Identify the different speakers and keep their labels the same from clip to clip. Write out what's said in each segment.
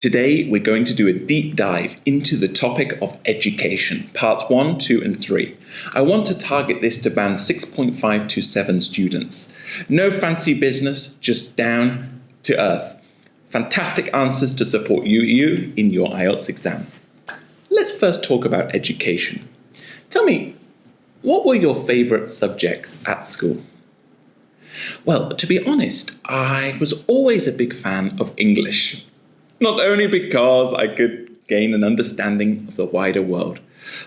Speaker 1: Today, we're going to do a deep dive into the topic of education, parts 1, 2, and 3. I want to target this to band 6.5 to 7 students. No fancy business, just down to earth. Fantastic answers to support you in your IELTS exam. Let's first talk about education. Tell me, what were your favorite subjects at school? Well, to be honest, I was always a big fan of English. Not only because I could gain an understanding of the wider world,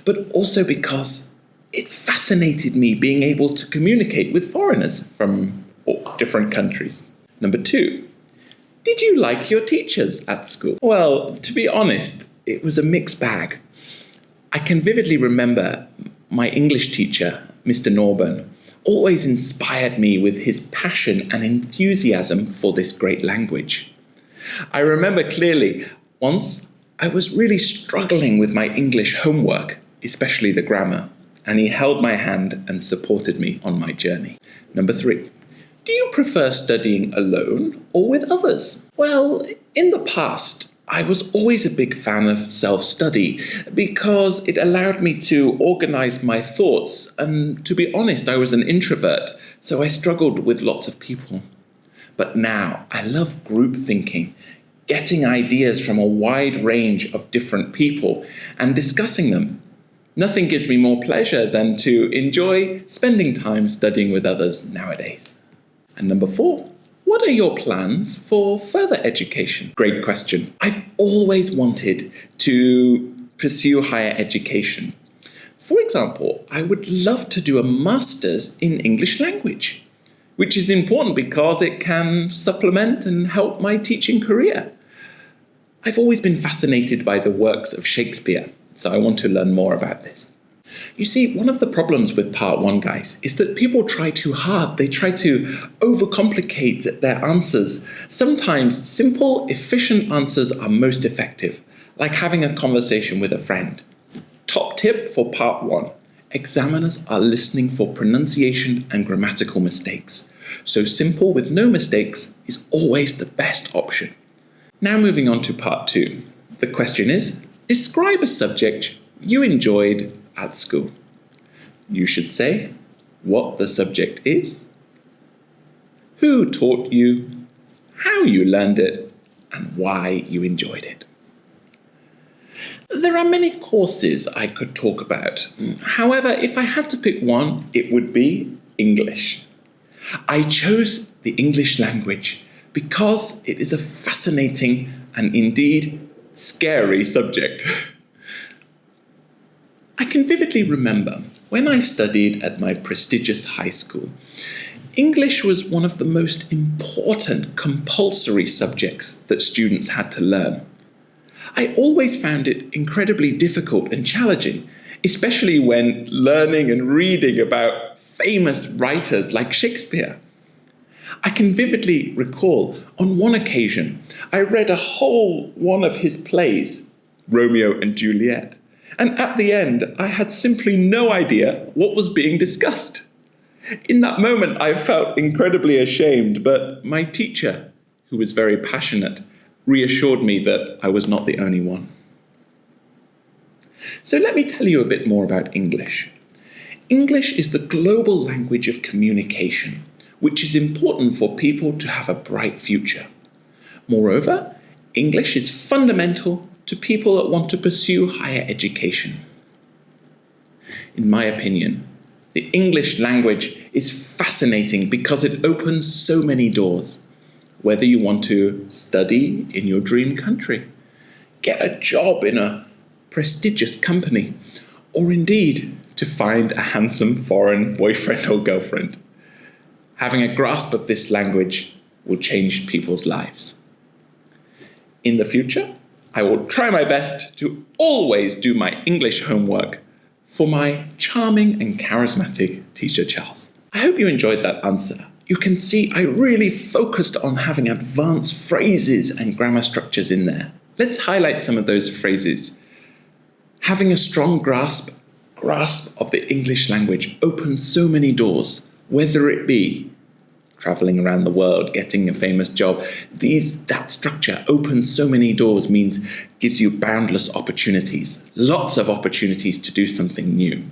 Speaker 1: but also because it fascinated me being able to communicate with foreigners from different countries. Number 2, did you like your teachers at school? Well, to be honest, it was a mixed bag. I can vividly remember my English teacher, Mr. Norburn, always inspired me with his passion and enthusiasm for this great language. I remember clearly, once I was really struggling with my English homework, especially the grammar, and he held my hand and supported me on my journey. Number 3, do you prefer studying alone or with others? Well, in the past, I was always a big fan of self-study because it allowed me to organize my thoughts, and to be honest, I was an introvert, so I struggled with lots of people. But now I love group thinking, getting ideas from a wide range of different people and discussing them. Nothing gives me more pleasure than to enjoy spending time studying with others nowadays. And number 4, what are your plans for further education? Great question. I've always wanted to pursue higher education. For example, I would love to do a master's in English language, which is important because it can supplement and help my teaching career. I've always been fascinated by the works of Shakespeare, so I want to learn more about this. You see, one of the problems with part 1, guys, is that people try too hard. They try to overcomplicate their answers. Sometimes simple, efficient answers are most effective, like having a conversation with a friend. Top tip for part 1. Examiners are listening for pronunciation and grammatical mistakes, so simple with no mistakes is always the best option. Now moving on to part 2. The question is, describe a subject you enjoyed at school. You should say what the subject is, who taught you, how you learned it, and why you enjoyed it. There are many courses I could talk about. However, if I had to pick one, it would be English. I chose the English language because it is a fascinating and indeed scary subject. I can vividly remember when I studied at my prestigious high school, English was one of the most important compulsory subjects that students had to learn. I always found it incredibly difficult and challenging, especially when learning and reading about famous writers like Shakespeare. I can vividly recall on one occasion, I read a whole one of his plays, Romeo and Juliet, and at the end, I had simply no idea what was being discussed. In that moment, I felt incredibly ashamed, but my teacher, who was very passionate, reassured me that I was not the only one. So let me tell you a bit more about English. English is the global language of communication, which is important for people to have a bright future. Moreover, English is fundamental to people that want to pursue higher education. In my opinion, the English language is fascinating because it opens so many doors. Whether you want to study in your dream country, get a job in a prestigious company, or indeed to find a handsome foreign boyfriend or girlfriend. Having a grasp of this language will change people's lives. In the future, I will try my best to always do my English homework for my charming and charismatic teacher, Charles. I hope you enjoyed that answer. You can see I really focused on having advanced phrases and grammar structures in there. Let's highlight some of those phrases. Having a strong grasp of the English language opens so many doors, whether it be traveling around the world, getting a famous job. That structure opens so many doors, gives you boundless opportunities, lots of opportunities to do something new.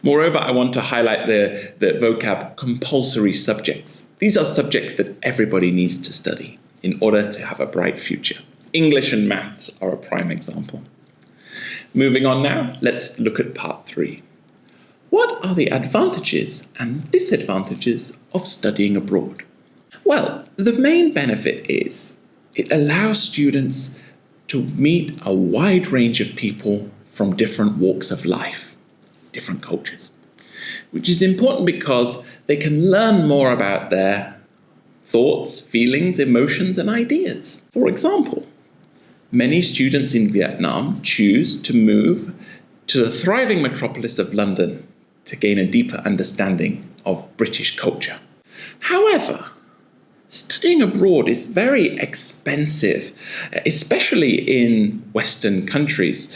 Speaker 1: Moreover, I want to highlight the vocab compulsory subjects. These are subjects that everybody needs to study in order to have a bright future. English and maths are a prime example. Moving on now, let's look at part 3. What are the advantages and disadvantages of studying abroad? Well, the main benefit is it allows students to meet a wide range of people from different walks of life, different cultures, which is important because they can learn more about their thoughts, feelings, emotions, and ideas. For example, many students in Vietnam choose to move to the thriving metropolis of London to gain a deeper understanding of British culture. However, studying abroad is very expensive, especially in Western countries.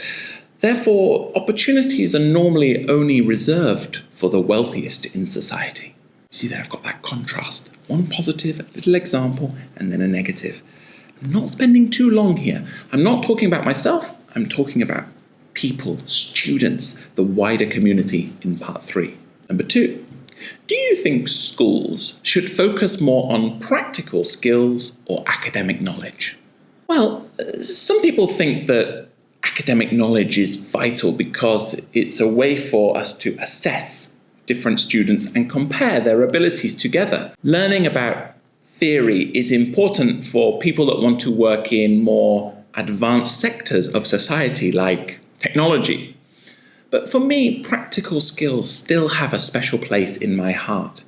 Speaker 1: Therefore, opportunities are normally only reserved for the wealthiest in society. See there, I've got that contrast. One positive, a little example, and then a negative. I'm not spending too long here. I'm not talking about myself. I'm talking about people, students, the wider community in part 3. Number 2, do you think schools should focus more on practical skills or academic knowledge? Well, some people think that academic knowledge is vital because it's a way for us to assess different students and compare their abilities together. Learning about theory is important for people that want to work in more advanced sectors of society like technology. But for me, practical skills still have a special place in my heart.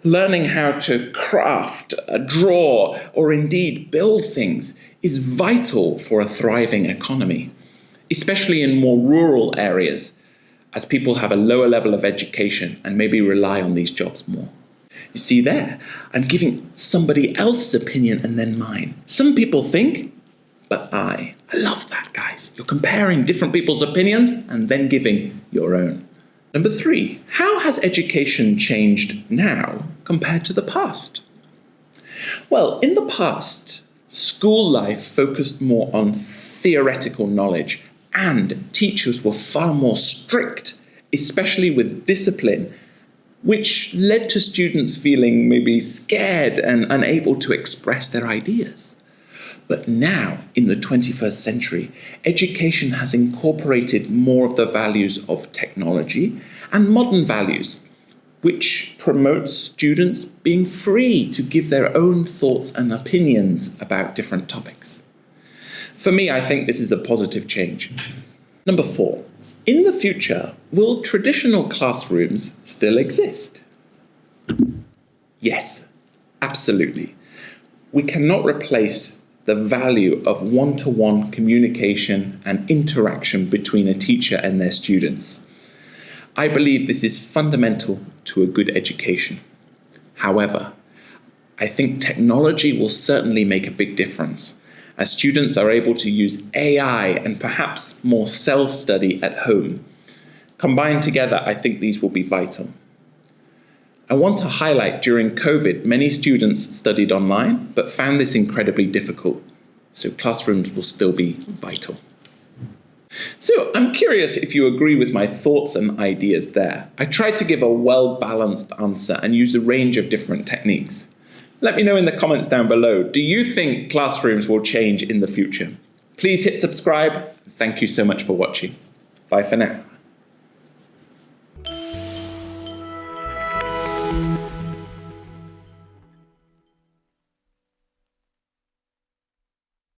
Speaker 1: Learning how to craft, draw, or indeed build things is vital for a thriving economy, especially in more rural areas, as people have a lower level of education and maybe rely on these jobs more. You see there, I'm giving somebody else's opinion and then mine. Some people think, but I love that, guys. You're comparing different people's opinions and then giving your own. Number 3, how has education changed now compared to the past? Well, in the past, school life focused more on theoretical knowledge, and teachers were far more strict, especially with discipline, which led to students feeling maybe scared and unable to express their ideas. But now, in the 21st century, education has incorporated more of the values of technology and modern values, which promotes students being free to give their own thoughts and opinions about different topics. For me, I think this is a positive change. Number 4, in the future, will traditional classrooms still exist? Yes, absolutely. We cannot replace the value of one-to-one communication and interaction between a teacher and their students. I believe this is fundamental to a good education. However, I think technology will certainly make a big difference, as students are able to use AI and perhaps more self-study at home. Combined together, I think these will be vital. I want to highlight during COVID, many students studied online, but found this incredibly difficult. So classrooms will still be vital. So I'm curious if you agree with my thoughts and ideas there. I tried to give a well-balanced answer and use a range of different techniques. Let me know in the comments down below. Do you think classrooms will change in the future? Please hit subscribe. Thank you so much for watching. Bye for now.